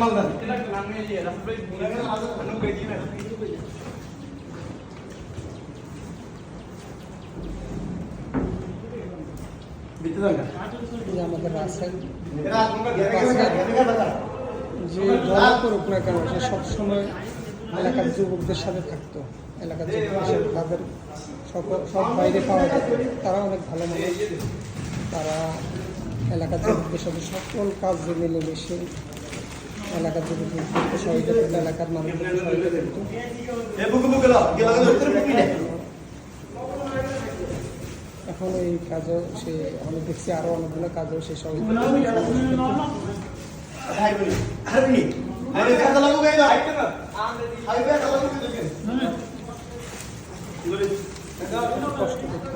মাল না আমাদের রাস্তায় যে দল করুক না কেন সে সবসময় এলাকার যুবকদের সাথে থাকতো। এলাকার যুবকদের সাথে তাদের সব বাইরে পাওয়া যেত, তারা অনেক ভালো মানুষ। তারা এলাকার যুবকদের সাথে সকল কাজে মিলেমিশে এলাকার যুবকদেরকে সহযোগিতা করতো, এলাকার মানুষদেরকে সহযোগিতা করতো। এখন এই কাজেও সে আমি দেখছি আরো অনেকগুলো কাজেও সে সহযোগিতা কষ্ট করতে